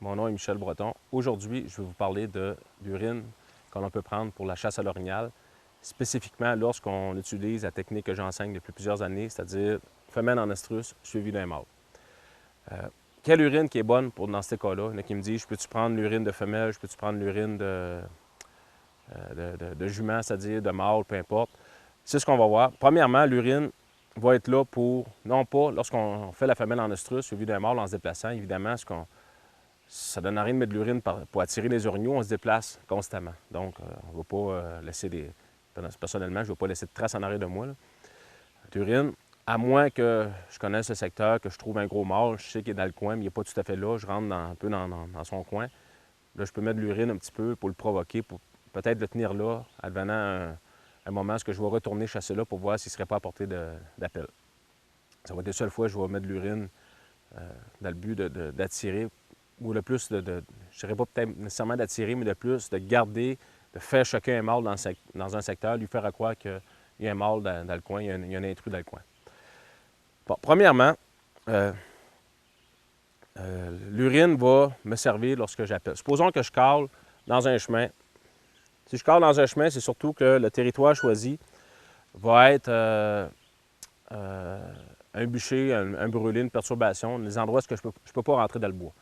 Mon nom est Michel Breton. Aujourd'hui, je vais vous parler de l'urine qu'on peut prendre pour la chasse à l'orignal, spécifiquement lorsqu'on utilise la technique que j'enseigne depuis plusieurs années, c'est-à-dire femelle en estrus suivie d'un mâle. Quelle urine qui est bonne dans ces cas-là? Il y en a qui me disent, peux-tu prendre l'urine de femelle, peux-tu prendre l'urine de jument, c'est-à-dire de mâle, peu importe. C'est ce qu'on va voir. Premièrement, l'urine va être là pour, non pas lorsqu'on fait la femelle en estrus suivie d'un mâle en se déplaçant, évidemment, ça ne donne rien de mettre de l'urine pour attirer les orignaux, on se déplace constamment. Donc, on ne va pas laisser des... Personnellement, je ne vais pas laisser de traces en arrière de moi. L'urine, à moins que je connaisse le secteur, que je trouve un gros mâle, je sais qu'il est dans le coin, mais il n'est pas tout à fait là, je rentre un peu dans son coin. Là, je peux mettre de l'urine un petit peu pour le provoquer, pour peut-être le tenir là, advenant un moment où je vais retourner chasser là pour voir s'il ne serait pas à portée d'appel. Ça va être la seule fois que je vais mettre de l'urine dans le but d'attirer, ou le plus je ne dirais pas peut-être nécessairement d'attirer, mais de plus de garder, de faire choquer un mâle dans un secteur, lui faire croire qu'il y a un mâle dans le coin, il y a un intrus dans le coin. Bon, premièrement, l'urine va me servir lorsque j'appelle. Supposons que je cale dans un chemin. Si je cale dans un chemin, c'est surtout que le territoire choisi va être un bûcher, un brûlé, une perturbation, des endroits où je ne peux pas rentrer dans le bois.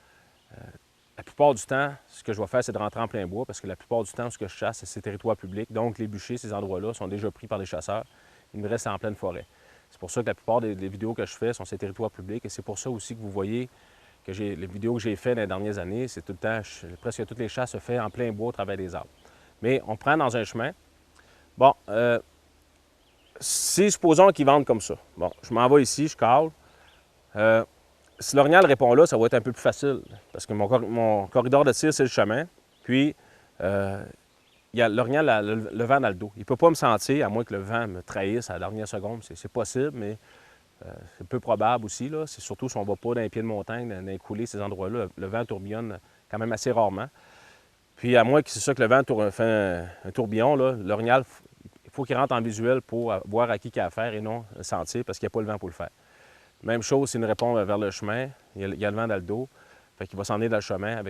La plupart du temps, ce que je vais faire, c'est de rentrer en plein bois, parce que la plupart du temps, ce que je chasse, c'est ces territoires publics. Donc, les bûchers, ces endroits-là, sont déjà pris par des chasseurs. Il me reste en pleine forêt. C'est pour ça que la plupart des vidéos que je fais sont ces territoires publics, et c'est pour ça aussi que vous voyez que les vidéos que j'ai faites dans les dernières années, c'est tout le temps, presque toutes les chasses se font en plein bois au travers des arbres. Mais on prend dans un chemin. Bon, si supposons qu'ils vendent comme ça. Bon, je m'en vais ici, je cale. Si l'orignal répond là, ça va être un peu plus facile, parce que mon corridor de tir, c'est le chemin. Puis, l'orignal a le vent dans le dos. Il ne peut pas me sentir, à moins que le vent me trahisse à la dernière seconde. C'est possible, mais c'est peu probable aussi. C'est surtout si on ne va pas dans les pieds de montagne, dans les coulées, ces endroits-là. Le vent tourbillonne quand même assez rarement. Puis, à moins que c'est ça que le vent fait un tourbillon, l'orignal, il faut qu'il rentre en visuel pour voir à qui il a affaire et non le sentir, parce qu'il n'y a pas le vent pour le faire. Même chose s'il nous répond vers le chemin, il y a le vent dans le dos, fait qu'il va s'en aller dans le chemin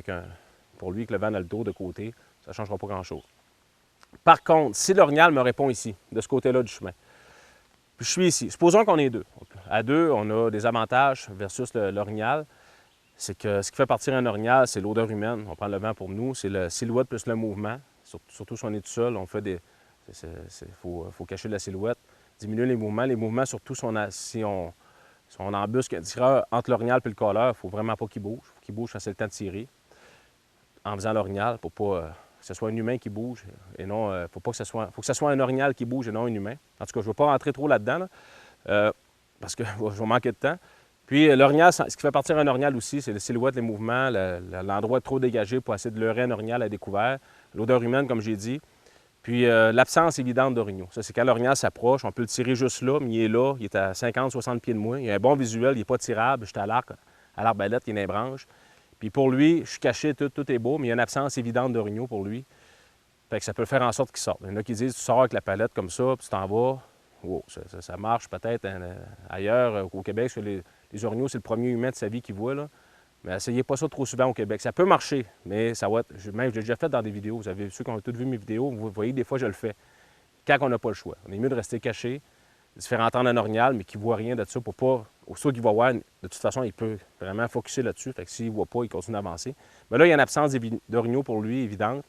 pour lui, avec le vent dans le dos de côté, ça ne changera pas grand-chose. Par contre, si l'orignal me répond ici, de ce côté-là du chemin, puis je suis ici, supposons qu'on est deux. À deux, on a des avantages versus l'orignal. C'est que ce qui fait partir un orignal, c'est l'odeur humaine. On prend le vent pour nous, c'est la silhouette plus le mouvement. Surtout si on est tout seul, on fait des... Il faut cacher la silhouette, diminuer les mouvements. Les mouvements, surtout si on embusque un tireur entre l'orignal et le colleur, il ne faut vraiment pas qu'il bouge. Il faut qu'il bouge quand c'est le temps de tirer. En faisant l'orignal, pour pas que ce soit un humain qui bouge et non. Faut que ce soit un orignal qui bouge et non un humain. En tout cas, je ne veux pas rentrer trop là-dedans, parce que je vais manquer de temps. Puis l'orignal, ce qui fait partir un orignal aussi, c'est les silhouettes, les mouvements, l'endroit trop dégagé pour essayer de leurrer un orignal à découvert. L'odeur humaine, comme j'ai dit. Puis l'absence évidente d'orignaux. Ça, c'est quand l'orignal s'approche, on peut le tirer juste là, mais il est là, il est à 50-60 pieds de moi. Il a un bon visuel, il n'est pas tirable, je suis à l'arbalète, il est dans les branches. Puis pour lui, je suis caché, tout est beau, mais il y a une absence évidente d'orignaux pour lui. Fait que ça peut faire en sorte qu'il sorte. Il y en a qui disent, tu sors avec la palette comme ça, puis tu t'en vas. Wow, ça marche peut-être ailleurs, au Québec, parce que les orignaux, c'est le premier humain de sa vie qu'il voit, là. Mais essayez pas ça trop souvent au Québec. Ça peut marcher, mais ça va être... Même, j'ai déjà fait dans des vidéos. Vous avez ceux qui ont tous vu mes vidéos, vous voyez, des fois, je le fais. Quand on n'a pas le choix. On est mieux de rester caché, de se faire entendre un orignal, mais qui ne voit rien de ça pour pas... Aussitôt qu'il va voir, de toute façon, il peut vraiment focusser là-dessus. Fait que s'il ne voit pas, il continue d'avancer. Mais là, il y a une absence d'orignaux pour lui, évidente.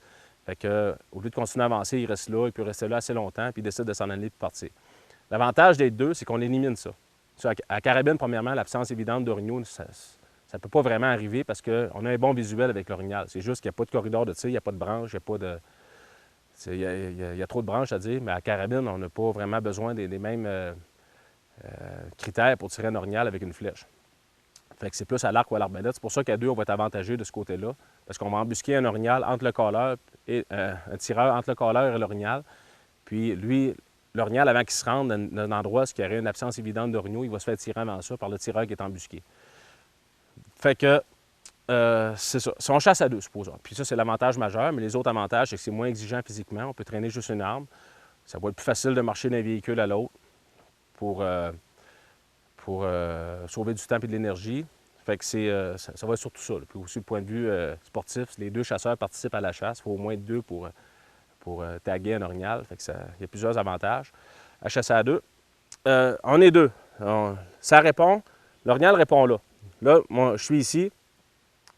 Fait que, au lieu de continuer à avancer, il reste là, il peut rester là assez longtemps, puis il décide de s'en aller et de partir. L'avantage des deux, c'est qu'on élimine ça. À carabine, premièrement, l'absence évidente d'orignaux, ça ne peut pas vraiment arriver parce qu'on a un bon visuel avec l'orignal. C'est juste qu'il n'y a pas de corridor de tir, il n'y a pas de branche, il n'y a pas de... Il y a trop de branches à dire, mais à carabine, on n'a pas vraiment besoin des mêmes critères pour tirer un orignal avec une flèche. Fait que c'est plus à l'arc ou à l'arbalète. C'est pour ça qu'à deux, on va être avantageux de ce côté-là, parce qu'on va embusquer un orignal entre le colleur et un tireur entre le colleur et l'orignal. Puis lui, l'orignal, avant qu'il se rende dans un endroit où il y aurait une absence évidente d'orignaux, il va se faire tirer avant ça par le tireur qui est embusqué. Fait que c'est ça. Si on chasse à deux, supposons. Puis ça, c'est l'avantage majeur, mais les autres avantages, c'est que c'est moins exigeant physiquement. On peut traîner juste une arme. Ça va être plus facile de marcher d'un véhicule à l'autre pour sauver du temps et de l'énergie. Fait que ça va être surtout ça. Là. Puis aussi, du point de vue sportif, les 2 chasseurs participent à la chasse. Il faut au moins 2 pour taguer un orignal. Fait que il y a plusieurs avantages à chasser à 2. On est 2. Ça répond. L'orignal répond là. Là, moi, je suis ici.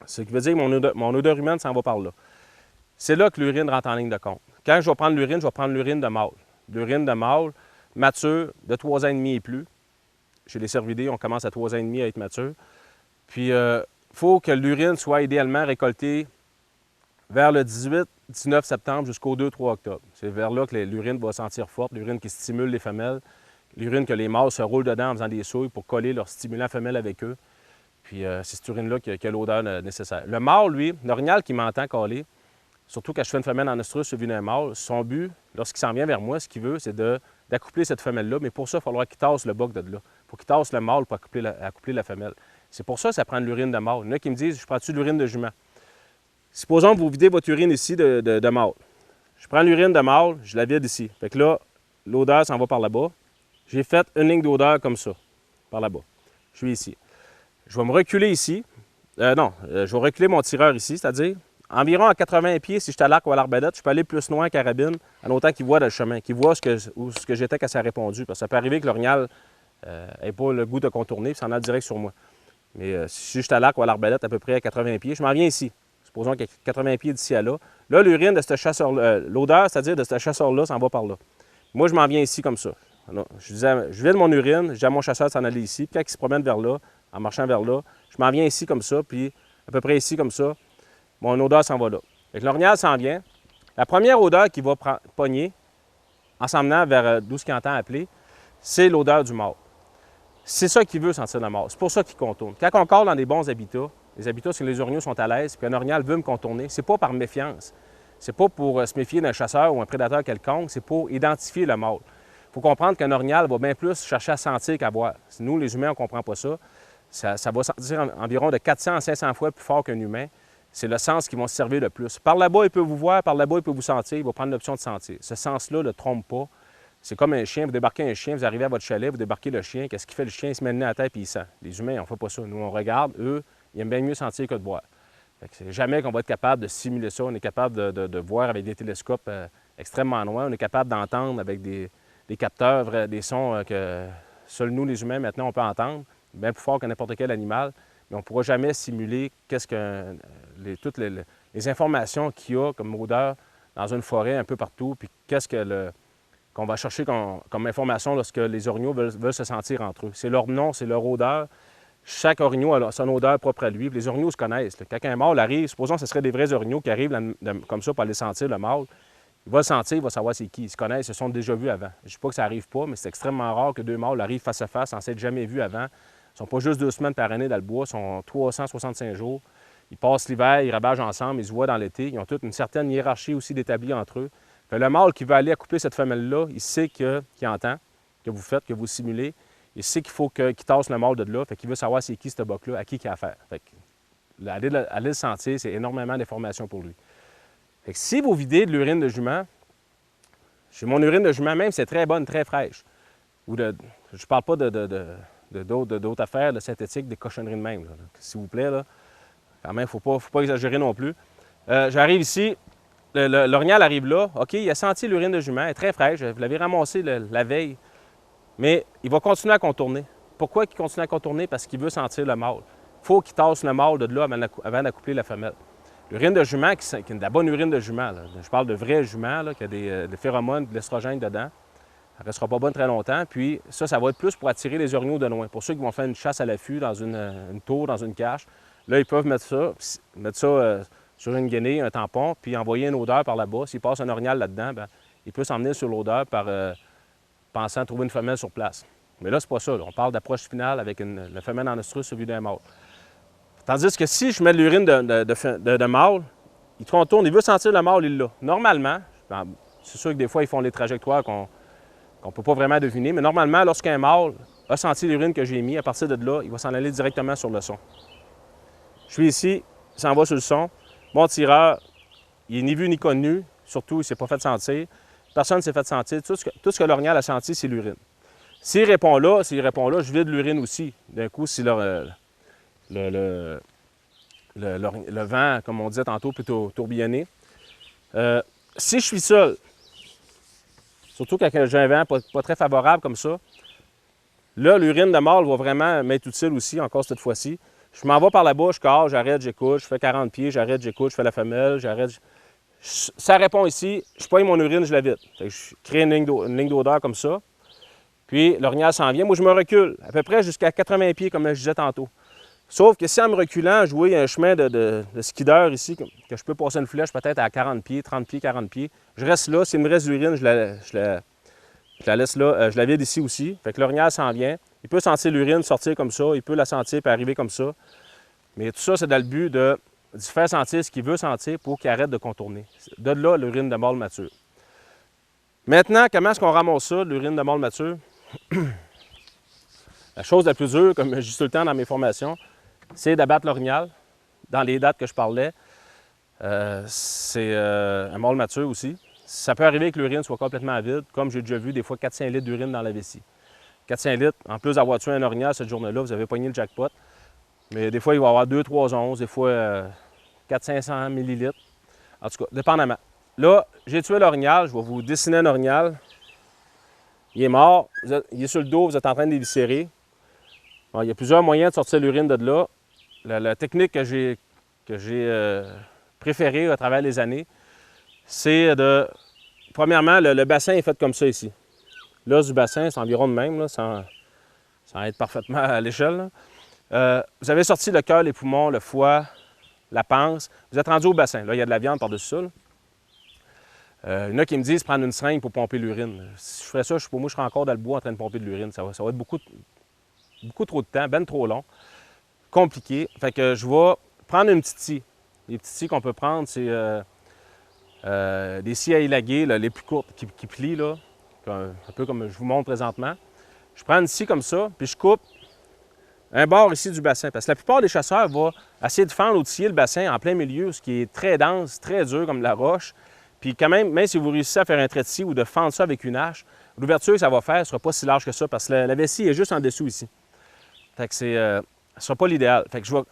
Ce qui veut dire que mon odeur humaine s'en va par là. C'est là que l'urine rentre en ligne de compte. Quand je vais prendre l'urine, je vais prendre l'urine de mâle. L'urine de mâle, mature, de 3 ans et demi et plus. Chez les cervidés, on commence à 3 ans et demi à être mature. Puis, il faut que l'urine soit idéalement récoltée vers le 18-19 septembre jusqu'au 2-3 octobre. C'est vers là que l'urine va sentir forte, l'urine qui stimule les femelles, l'urine que les mâles se roulent dedans en faisant des souilles pour coller leurs stimulants femelles avec eux. Puis c'est cette urine-là qui a l'odeur nécessaire. Le mâle, lui, l'orignal qui m'entend caler, surtout quand je fais une femelle en oestrus suivie d'un mâle, son but, lorsqu'il s'en vient vers moi, ce qu'il veut, c'est d'accoupler cette femelle-là, mais pour ça, il va falloir qu'il tasse le boc de là. Il faut qu'il tasse le mâle pour accoupler la femelle. C'est pour ça que ça prend de l'urine de mâle. Il y en a qui me disent, je prends-tu de l'urine de jument? Supposons que vous videz votre urine ici de mâle. Je prends l'urine de mâle, je la vide ici. Fait que là, l'odeur s'en va par là-bas. J'ai fait une ligne d'odeur comme ça, par là-bas. Je suis ici. Je vais me reculer ici. Je vais reculer mon tireur ici, c'est-à-dire environ à 80 pieds, si je suis à l'arc ou à l'arbalète, je peux aller plus loin en carabine, en autant qu'il voit dans le chemin, qu'il voit ce que j'étais quand ça a répondu. Parce que ça peut arriver que l'orignal n'ait pas le goût de contourner, puis ça en a direct sur moi. Mais si je suis à l'arc ou à l'arbalète, à peu près à 80 pieds, je m'en viens ici. Supposons qu'il y a 80 pieds d'ici à là. Là, l'urine de ce chasseur-là, l'odeur, c'est-à-dire de ce chasseur-là, s'en va par là. Moi, je m'en viens ici comme ça. Je vide mon urine, je dis à mon chasseur de s'en aller ici, puis quand il se promène vers là, en marchant vers là, je m'en viens ici comme ça, puis à peu près ici comme ça, mon odeur s'en va là. Fait que l'orignal s'en vient. La première odeur qu'il va pogner, en s'en menant vers d'où ce qu'il entend appeler, c'est l'odeur du mâle. C'est ça qu'il veut sentir le mâle. C'est pour ça qu'il contourne. Quand on colle dans des bons habitats, les habitats, c'est que les orignaux sont à l'aise, puis un orignal veut me contourner, c'est pas par méfiance. C'est pas pour se méfier d'un chasseur ou un prédateur quelconque, c'est pour identifier le mâle. Il faut comprendre qu'un orignal va bien plus chercher à sentir qu'à voir. Nous, les humains, on ne comprend pas ça. Ça va sentir environ de 400 à 500 fois plus fort qu'un humain. C'est le sens qui va se servir le plus. Par là-bas, il peut vous voir, par là-bas, il peut vous sentir, il va prendre l'option de sentir. Ce sens-là ne le trompe pas. C'est comme un chien, vous débarquez un chien, vous arrivez à votre chalet, vous débarquez le chien, qu'est-ce qu'il fait le chien? Il se met le nez à la tête et il sent. Les humains, on ne fait pas ça. Nous, on regarde, eux, ils aiment bien mieux sentir que de voir. C'est jamais qu'on va être capable de simuler ça. On est capable de voir avec des télescopes extrêmement loin. On est capable d'entendre avec des capteurs, des sons que seuls nous, les humains, maintenant, on peut entendre, bien plus fort que n'importe quel animal. Mais on ne pourra jamais simuler toutes les informations qu'il y a comme odeur dans une forêt un peu partout, puis qu'est-ce qu'on va chercher comme information lorsque les orignaux veulent se sentir entre eux. C'est leur nom, c'est leur odeur. Chaque orignau a son odeur propre à lui. Puis les orignaux se connaissent. Là. Quand un mâle arrive, supposons que ce serait des vrais orignaux qui arrivent comme ça pour aller sentir le mâle, il va le sentir, il va savoir c'est qui. Ils se connaissent, ils se sont déjà vus avant. Je ne dis pas que ça n'arrive pas, mais c'est extrêmement rare que 2 mâles arrivent face à face sans s'être jamais vus avant. Ils ne sont pas juste 2 semaines par année dans le bois, ils sont 365 jours. Ils passent l'hiver, ils rabâchent ensemble, ils se voient dans l'été. Ils ont toute une certaine hiérarchie aussi d'établie entre eux. Fait, le mâle qui veut aller accoupler cette femelle-là, il sait qu'il entend, que vous faites, que vous simulez. Il sait qu'il faut qu'il tasse le mâle de là. Fait qu'il veut savoir c'est qui ce boc-là, à qui il a affaire. Fait que, aller le sentir, c'est énormément d'informations pour lui. Fait que si vous videz de l'urine de jument, chez mon urine de jument même, c'est très bonne, très fraîche. Je ne parle pas d'autres affaires de synthétiques, des cochonneries de même. S'il vous plaît, là. Quand même, il ne faut pas exagérer non plus. J'arrive ici, l'orignal arrive là. OK, il a senti l'urine de jument, elle est très fraîche. Vous l'avez ramassée la veille. Mais il va continuer à contourner. Pourquoi il continue à contourner? Parce qu'il veut sentir le mâle. Il faut qu'il tasse le mâle de là avant d'accoupler la femelle. L'urine de jument, qui est de la bonne urine de jument, là. Je parle de vrai jument, là, qui a des phéromones, de l'estrogène dedans. Ça ne restera pas bonne très longtemps. Puis ça va être plus pour attirer les orignaux de loin. Pour ceux qui vont faire une chasse à l'affût dans une tour, dans une cache, là, ils peuvent mettre ça sur une guenille, un tampon, puis envoyer une odeur par là-bas. S'il passe un orignal là-dedans, bien, il peut s'emmener sur l'odeur pensant trouver une femelle sur place. Mais là, c'est pas ça. Là. On parle d'approche finale avec la femelle en oestrus suivie d'un mâle. Tandis que si je mets de l'urine de mâle, il contourne, il veut sentir le mâle, il l'a. Normalement, c'est sûr que des fois, ils font des trajectoires qu'on ne peut pas vraiment deviner, mais normalement, lorsqu'un mâle a senti l'urine que j'ai mis, à partir de là, il va s'en aller directement sur le son. Je suis ici, il s'en va sur le son. Mon tireur, il n'est ni vu ni connu, surtout, il ne s'est pas fait sentir. Personne ne s'est fait sentir. Tout ce que l'orignal a senti, c'est l'urine. S'il répond là, je vide l'urine aussi. D'un coup, si le vent, comme on disait tantôt, peut tourbillonner. Si je suis seul, surtout quand j'ai un vent pas très favorable comme ça, là, l'urine de mâle va vraiment m'être utile aussi, encore cette fois-ci. Je m'en vais par la bouche, j'arrête, j'écoute, je fais 40 pieds, j'arrête, j'écoute, je fais la femelle, j'arrête. Ça répond ici, je pogne mon urine, je la vide. Je crée une ligne d'odeur comme ça. Puis l'orignal s'en vient. Moi, je me recule à peu près jusqu'à 80 pieds, comme je disais tantôt. Sauf que si en me reculant, je vois il y a un chemin de skideur ici, que je peux passer une flèche peut-être à 40 pieds, 30 pieds, 40 pieds. Je reste là. S'il me reste d'urine, je la laisse là. Je la vide ici aussi. Fait que l'orignal s'en vient. Il peut sentir l'urine sortir comme ça. Il peut la sentir et arriver comme ça. Mais tout ça, c'est dans le but de faire sentir ce qu'il veut sentir pour qu'il arrête de contourner. De là, l'urine de mâle mature. Maintenant, comment est-ce qu'on ramasse ça, l'urine de mâle mature? La chose la plus dure, comme je dis tout le temps dans mes formations, c'est d'abattre l'orignal. Dans les dates que je parlais, c'est un mâle mature aussi. Ça peut arriver que l'urine soit complètement vide, comme j'ai déjà vu des fois 4-5 litres d'urine dans la vessie. 4-5 litres, en plus d'avoir tué un orignal cette journée-là, vous avez pogné le jackpot. Mais des fois, il va y avoir 2-3 onces, des fois 400-500 millilitres. En tout cas, dépendamment. Là, j'ai tué l'orignal, je vais vous dessiner un orignal. Il est mort, il est sur le dos, vous êtes en train de l'éviscérer. Bon, il y a plusieurs moyens de sortir l'urine de là. La technique que j'ai préférée à travers les années, c'est de... Premièrement, le bassin est fait comme ça ici. L'os du bassin, c'est environ de même, là, sans être parfaitement à l'échelle. Vous avez sorti le cœur, les poumons, le foie, la panse. Vous êtes rendu au bassin. Là, il y a de la viande par-dessus ça. Il y en a qui me disent prendre une seringue pour pomper l'urine. Si je ferais ça, pour moi, je serais encore dans le bois en train de pomper de l'urine. Ça va être beaucoup trop de temps, ben trop long, compliqué. Fait que je vais prendre une petite scie. Les petites scies qu'on peut prendre, c'est des scies à élaguer, là, les plus courtes qui plient, là, un peu comme je vous montre présentement. Je prends une scie comme ça, puis je coupe un bord ici du bassin. Parce que la plupart des chasseurs vont essayer de fendre ou de scier le bassin en plein milieu, ce qui est très dense, très dur comme de la roche. Puis quand même si vous réussissez à faire un trait de scie ou de fendre ça avec une hache, l'ouverture que ça va faire ne sera pas si large que ça parce que la vessie est juste en dessous ici. Fait que ce ne sera pas l'idéal. Fait que je vais,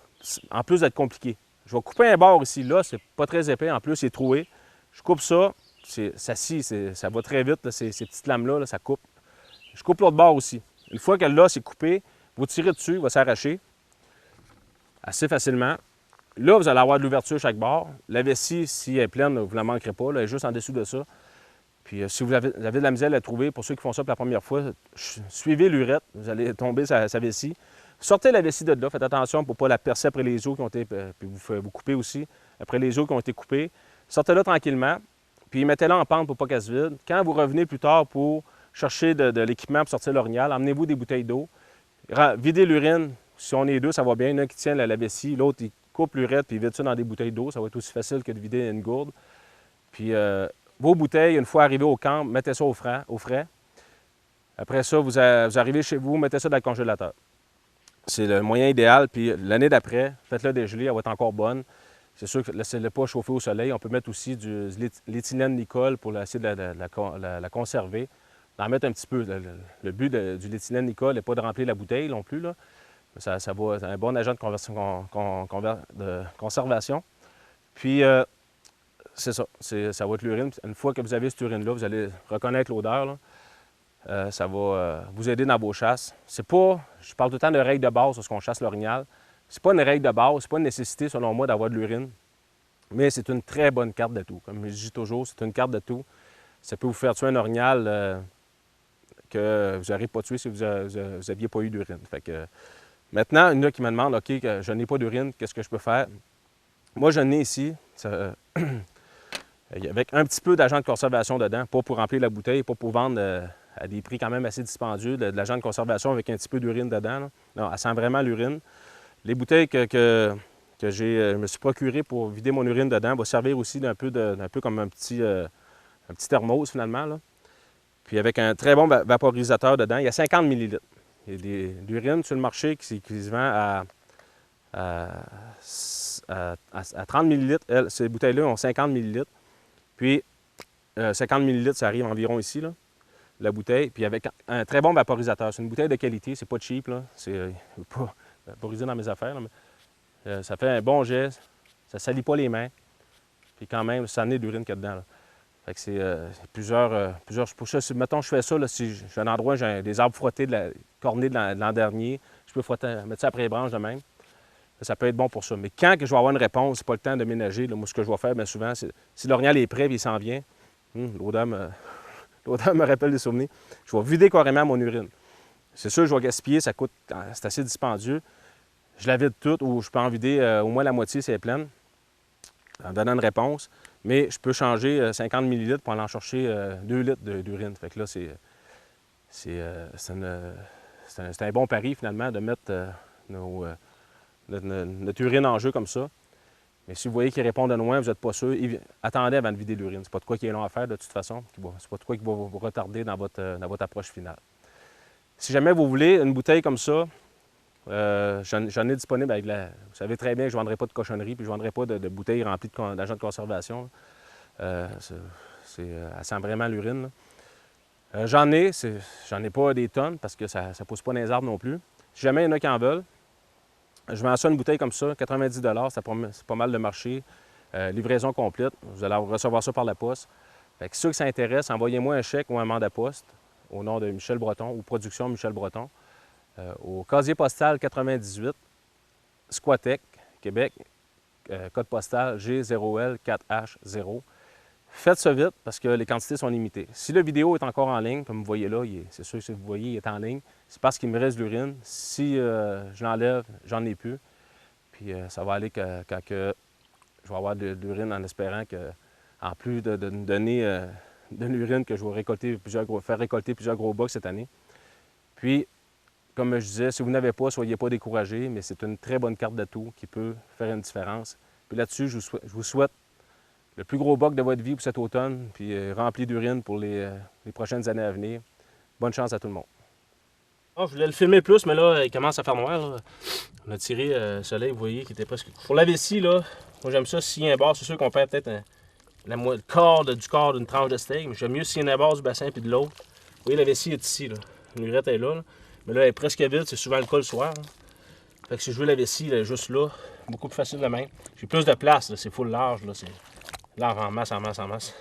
en plus d'être compliqué, je vais couper un bord ici, là, c'est pas très épais, en plus c'est troué. Je coupe ça, ça scie, ça va très vite, là, ces petites lames-là, ça coupe. Je coupe l'autre bord aussi. Une fois que là, c'est coupé, vous tirez dessus, il va s'arracher assez facilement. Là, vous allez avoir de l'ouverture chaque bord. La vessie, si elle est pleine, vous ne la manquerez pas, là, elle est juste en dessous de ça. Puis si vous avez de la misère à la trouver, pour ceux qui font ça pour la première fois, suivez l'urette, vous allez tomber sa vessie. Sortez la vessie de là, faites attention pour ne pas la percer après les os qui ont été, puis vous coupez aussi, après les os qui ont été coupés. Sortez-la tranquillement, puis mettez-la en pente pour pas qu'elle se vide. Quand vous revenez plus tard pour chercher de l'équipement pour sortir l'orignal, emmenez-vous des bouteilles d'eau. Videz l'urine, si on est deux, ça va bien. Il y en a un qui tient la vessie, l'autre, il coupe l'urette puis il vide ça dans des bouteilles d'eau. Ça va être aussi facile que de vider une gourde. Puis vos bouteilles, une fois arrivées au camp, mettez ça au frais. Après ça, vous arrivez chez vous, mettez ça dans le congélateur. C'est le moyen idéal. Puis l'année d'après, faites-le dégeler, elle va être encore bonne. C'est sûr que laissez-le pas chauffer au soleil. On peut mettre aussi de l'éthylène glycol pour essayer de la conserver. D'en mettre un petit peu. Le but du l'éthylène glycol n'est pas de remplir la bouteille non plus, là. Ça va être un bon agent de conservation. Puis, c'est ça. Ça va être l'urine. Une fois que vous avez cette urine-là, vous allez reconnaître l'odeur. Ça va vous aider dans vos chasses. C'est pas, je parle tout le temps de règles de base lorsqu'on chasse l'orignal. C'est pas une règle de base, c'est pas une nécessité, selon moi, d'avoir de l'urine. Mais c'est une très bonne carte d'atout. Comme je dis toujours, c'est une carte d'atout. Ça peut vous faire tuer un orignal que vous n'aurez pas tué si vous n'aviez pas eu d'urine. Fait que, maintenant, il y en a qui me demandent, OK, que je n'ai pas d'urine, qu'est-ce que je peux faire? Moi, je n'ai ici, avec un petit peu d'agent de conservation dedans, pas pour remplir la bouteille, pas pour vendre à des prix quand même assez dispendieux, de l'agent de conservation avec un petit peu d'urine dedans. Là. Non, elle sent vraiment l'urine. Les bouteilles que je me suis procuré pour vider mon urine dedans vont servir aussi d'un peu comme un petit thermos finalement. Là. Puis avec un très bon vaporisateur dedans, il y a 50 ml. Il y a de l'urine sur le marché qui se vend à 30 ml. Ces bouteilles-là ont 50 ml. Puis 50 ml, ça arrive environ ici, là, la bouteille. Puis avec un très bon vaporisateur. C'est une bouteille de qualité, c'est pas cheap, là. C'est pas vaporiser dans mes affaires, là, mais Ça fait un bon jet, ça ne salit pas les mains. Puis quand même, ça en est d'urine qu'il y a dedans. Là. Fait que c'est plusieurs. Pour ça, si, mettons, je fais ça, là, si j'ai un endroit, j'ai des arbres frottés, cornés de l'an dernier, je peux mettre ça après les branches de même. Ça peut être bon pour ça. Mais quand que je vais avoir une réponse, c'est pas le temps de ménager. Là, moi, ce que je vais faire bien souvent, c'est si l'orignal est prêt et il s'en vient, l'odeur me rappelle des souvenirs, je vais vider carrément mon urine. C'est sûr, je vais gaspiller, ça coûte, c'est assez dispendieux. Je la vide toute ou je peux en vider au moins la moitié si elle est pleine, en donnant une réponse. Mais je peux changer 50 ml pour aller en chercher 2 litres d'urine. Fait que là, c'est un bon pari finalement de mettre notre urine en jeu comme ça. Mais si vous voyez qu'il répond de loin, vous n'êtes pas sûr, attendez avant de vider l'urine. C'est pas de quoi qui est long à faire de toute façon. C'est pas de quoi qui va vous retarder dans votre approche finale. Si jamais vous voulez une bouteille comme ça, j'en ai disponible avec la... Vous savez très bien que je ne vendrai pas de cochonnerie puis je ne vendrai pas de bouteilles remplies d'agents de conservation. Elle sent vraiment l'urine. J'en ai pas des tonnes parce que ça ne pousse pas dans les arbres non plus. Si jamais il y en a qui en veulent, je vends ça une bouteille comme ça, 90 $, c'est pas mal de marché. Livraison complète, vous allez recevoir ça par la poste. Fait que ceux qui s'intéressent, envoyez-moi un chèque ou un mandat poste au nom de Michel Breton ou Production Michel Breton au casier postal 98, Squatec, Québec, code postal G0L4H0. Faites ça vite parce que les quantités sont limitées. Si la vidéo est encore en ligne, comme vous voyez là, c'est sûr que si vous voyez, il est en ligne, c'est parce qu'il me reste de l'urine. Si je l'enlève, j'en ai plus. Puis ça va aller quand je vais avoir de l'urine en espérant que, en plus de me donner de l'urine, que je vais faire récolter plusieurs gros box cette année. Puis, comme je disais, si vous n'avez pas, soyez pas découragés, mais c'est une très bonne carte d'atout qui peut faire une différence. Puis là-dessus, je vous souhaite le plus gros boc de votre vie pour cet automne, puis rempli d'urine pour les prochaines années à venir. Bonne chance à tout le monde. Oh, je voulais le filmer plus, mais là, il commence à faire noir. Là. On a tiré le soleil, vous voyez, qui était presque... Pour la vessie, là, moi j'aime ça, s'il y a un bord, c'est sûr qu'on perd peut-être le quart du corps d'une tranche de steak, mais j'aime mieux s'il y a un bord du bassin puis de l'autre. Vous voyez, la vessie est ici, là. L'urette est là, là. Mais là, elle est presque vide, c'est souvent le cas le soir. Là. Fait que si je veux la vessie, elle est juste là, beaucoup plus facile de même. J'ai plus de place, c'est full large, là, c'est large en masse, en masse, en masse.